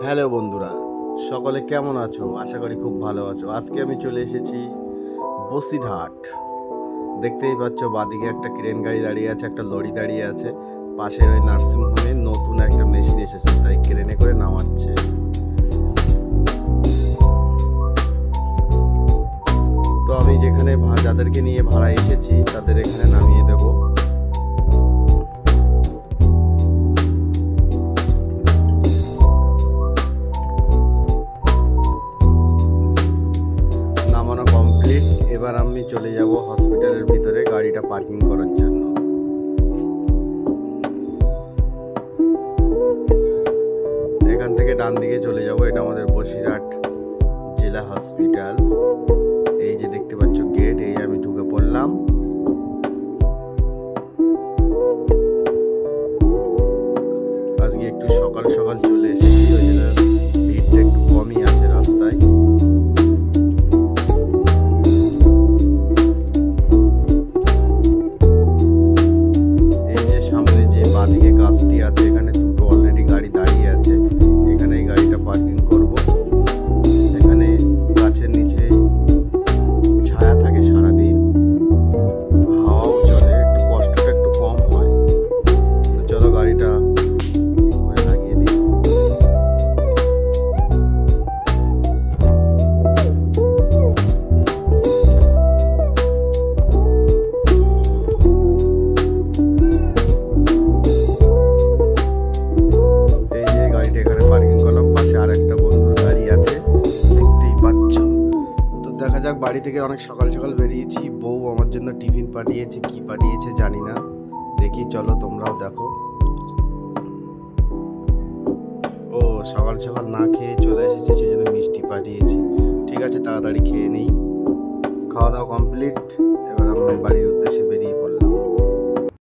Hello বন্ধুরা, সকলে কেমন আছো? আশা করি খুব ভালো আছো। আজকে আমি চলে এসেছি বসিরহাট। দেখতেই পাচ্ছ বাদিকে একটা ক্রেন গাড়ি দাঁড়িয়ে আছে, একটা লরি দাঁড়িয়ে আছে। পাশের ওই নার্সিংহোমে নতুন একটা মেশিন এসেছে, তাই ক্রেনে করে নামাচ্ছে। তো আমি যেখানে যাদেরকে নিয়ে ভাড়া এসেছি তাদের এখানে নামিয়ে দেবো। নামানো কমপ্লিট। এবার আমি চলে যাব হসপিটালের ভিতরে গাড়িটা পার্কিং করার জন্য। এখান থেকে ডান দিকে চলে যাব, এটা আমাদের বসিরহাট জেলা হসপিটাল। এই যে দেখতে পাচ্ছ গেট, এই আমি ঢুকে পড়লাম। আজকে একটু সকাল সকাল চলে এসেছি, ওই জন্য ভিড়টা একটু কমই আছে রাস্তায়। এই যে সামনে যে বাঁদিকে গাছটি আছে, এখানে দুটো অলরেডি গাড়ি দাঁড়িয়ে আছে। এখানে এই গাড়িটা পার্কিং করব। এখানে গাছের নিচে ছায়া থাকে সারাদিন, হাওয়াও চলে, একটু কষ্টটা একটু কম হয়। তো চলো গাড়িটা লাগিয়ে দিই। এই যে গাড়িটা এখানে পার্কিং করলাম, পাশে আর একটা বন্ধুর গাড়ি আছে, দেখতেই পাচ্ছ। তো দেখা যাক, বাড়ি থেকে অনেক সকাল সকাল বেরিয়েছি। বউ আমার জন্য টিফিন পাঠিয়েছে, কি পাঠিয়েছে জানি না, দেখি, চলো তোমরাও দেখো। ও সকাল সকাল না খেয়ে চলে এসেছি, সেই জন্য মিষ্টি পাঠিয়েছি। ঠিক আছে, তাড়াতাড়ি খেয়ে নিই। খাওয়া দাওয়া কমপ্লিট। এবার আমি বাড়ির উদ্দেশ্যে বেরিয়ে পড়লাম।